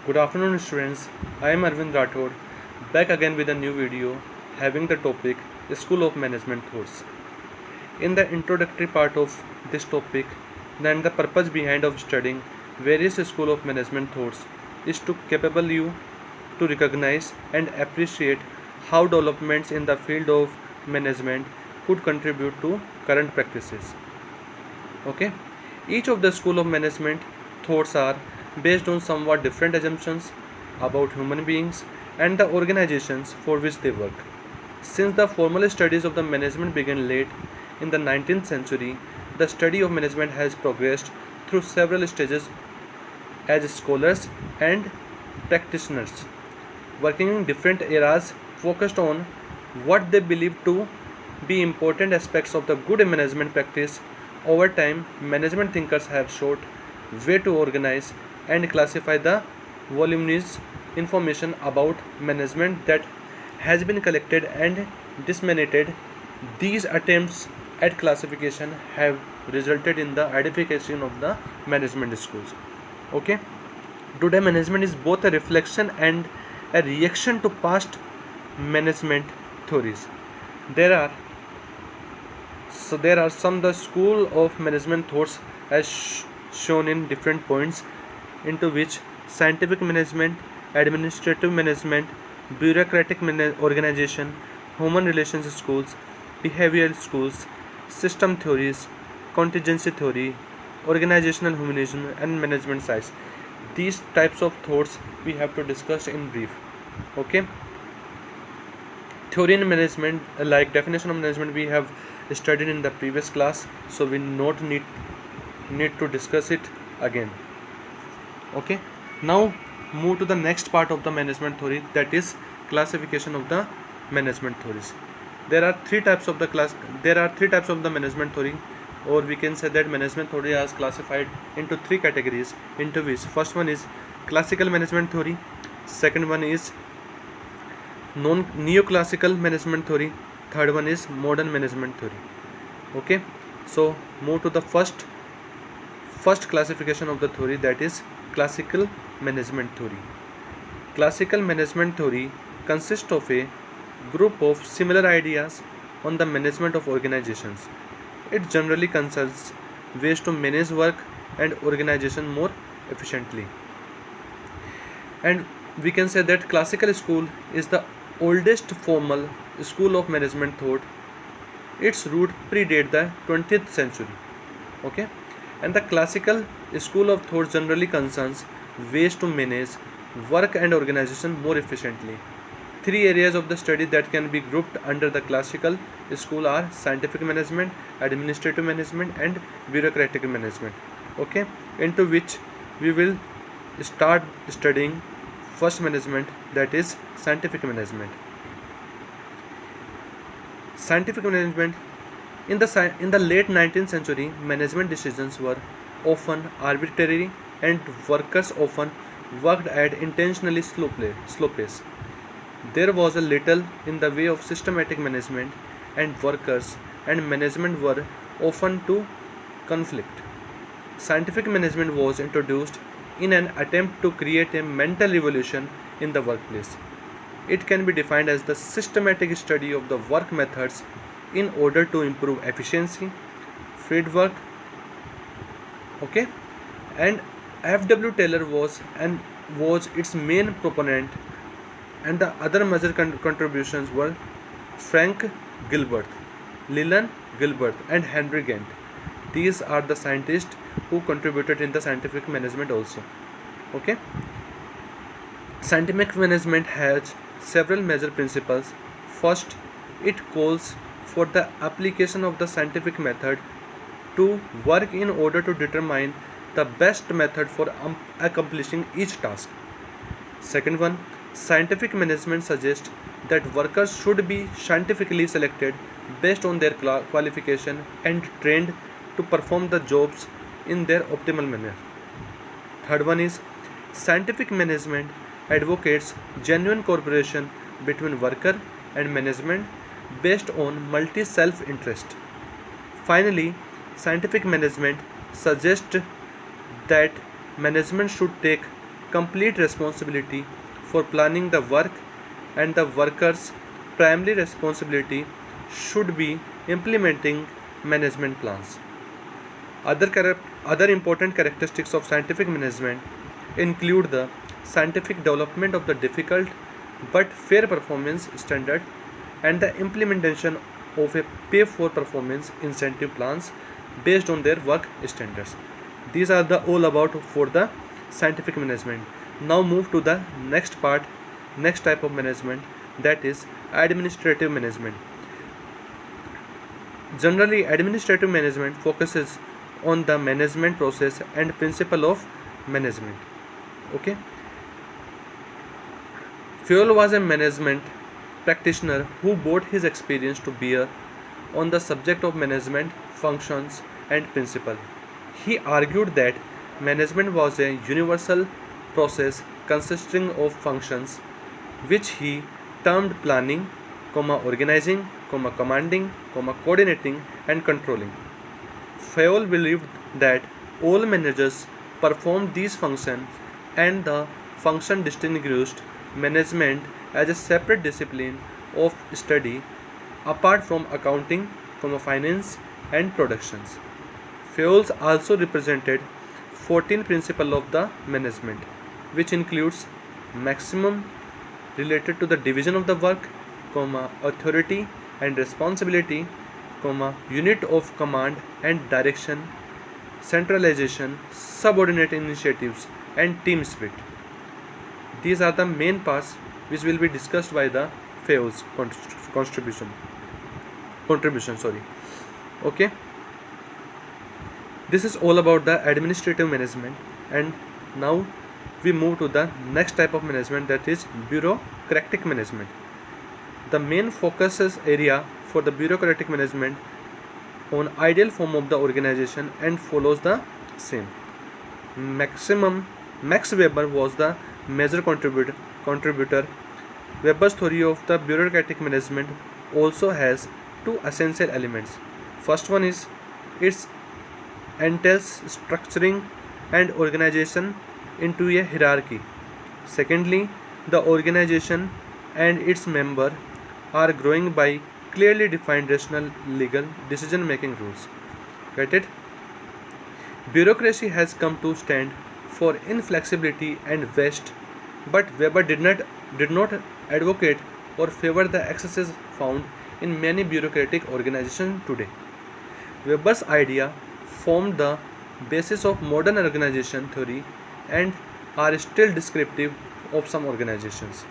Good afternoon, students. I am Arvind Rathod, back again with a new video having the topic School of Management Thoughts. In the introductory part of this topic, then the purpose behind of studying various School of Management Thoughts is to capable you to recognize and appreciate how developments in the field of management could contribute to current practices. Okay, each of the school of management thoughts are based on somewhat different assumptions about human beings and the organizations for which they work. Since the formal studies of the management began late in the 19th century, the study of management has progressed through several stages as scholars and practitioners working in different eras focused on what they believe to be important aspects of the good management practice. Over time, management thinkers have sought way to organize and classify the voluminous information about management that has been collected and disseminated. These attempts at classification have resulted in the identification of the management schools. Okay, today management is both a reflection and a reaction to past management theories. There are there are some the school of management thoughts as shown in different points, into which scientific management, administrative management, bureaucratic organization, human relations schools, behavioral schools, system theories, contingency theory, organizational humanism, and management science. These types of thoughts we have to discuss in brief. Okay, theory in management, like definition of management, we have studied in the previous class, so we not need to discuss it again. Okay, now move to the next part of the management theory, that is classification of the management theories. There are three types of the management theory, or we can say that management theory is classified into three categories, into which first one is classical management theory, second one is neoclassical management theory, third one is modern management theory. Okay, so move to the first classification of the theory, that is classical management theory. Classical management theory consists of a group of similar ideas on the management of organizations. It generally concerns ways to manage work and organization more efficiently. And we can say that classical school is the oldest formal school of management thought. Its root predate the 20th century. Okay, and the classical school of thought generally concerns ways to manage work and organization more efficiently. Three areas of the study that can be grouped under the classical school are scientific management, administrative management, and bureaucratic management. Okay, into which we will start studying first management, that is scientific management. Scientific management, in the late 19th century, management decisions were often arbitrary and workers often worked at intentionally slow pace. There was a little in the way of systematic management, and workers and management were often to conflict. Scientific management was introduced in an attempt to create a mental revolution in the workplace. It can be defined as the systematic study of the work methods in order to improve efficiency, freed work. Okay, and F.W. Taylor was its main proponent, and the other major contributions were Frank Gilbert, Leland Gilbert, and Henry Gantt. These are the scientists who contributed in the scientific management also. Okay, scientific management has several major principles. First, it calls for the application of the scientific method to work in order to determine the best method for accomplishing each task. Second one, scientific management suggests that workers should be scientifically selected based on their qualification and trained to perform the jobs in their optimal manner. Third one is scientific management advocates genuine cooperation between worker and management based on multi self interest. Finally, scientific management suggests that management should take complete responsibility for planning the work, and the worker's primary responsibility should be implementing management plans. Other important characteristics of scientific management include the scientific development of the difficult but fair performance standard and the implementation of a pay for performance incentive plans based on their work standards. These are the all about for the scientific management. Now move to the next part, next type of management, that is administrative management. Generally, administrative management focuses on the management process and principle of management. Okay. Fayol was a management practitioner who brought his experience to bear on the subject of management functions and principle. He argued that management was a universal process consisting of functions which he termed planning, organizing, commanding, coordinating, and controlling. Fayol believed that all managers performed these functions, and the function distinguished management as a separate discipline of study apart from accounting, finance, and productions. Fayol also represented 14 principles of the management, which includes maximum related to the division of the work, authority and responsibility, unit of command and direction, centralization, subordinate initiatives, and team spirit. These are the main parts which will be discussed by the Fayol's contribution. Okay. This is all about the administrative management, and now we move to the next type of management, that is bureaucratic management. The main focus area for the bureaucratic management on ideal form of the organization and follows the same. Max Weber was the major contributor. Weber's theory of the bureaucratic management also has two essential elements. First one is it entails structuring and organization into a hierarchy. Secondly, the organization and its members are growing by clearly defined rational legal decision making rules. Get it? Bureaucracy has come to stand for inflexibility and waste, but Weber did not advocate or favor the excesses found in many bureaucratic organizations today. Weber's idea formed the basis of modern organization theory and are still descriptive of some organizations.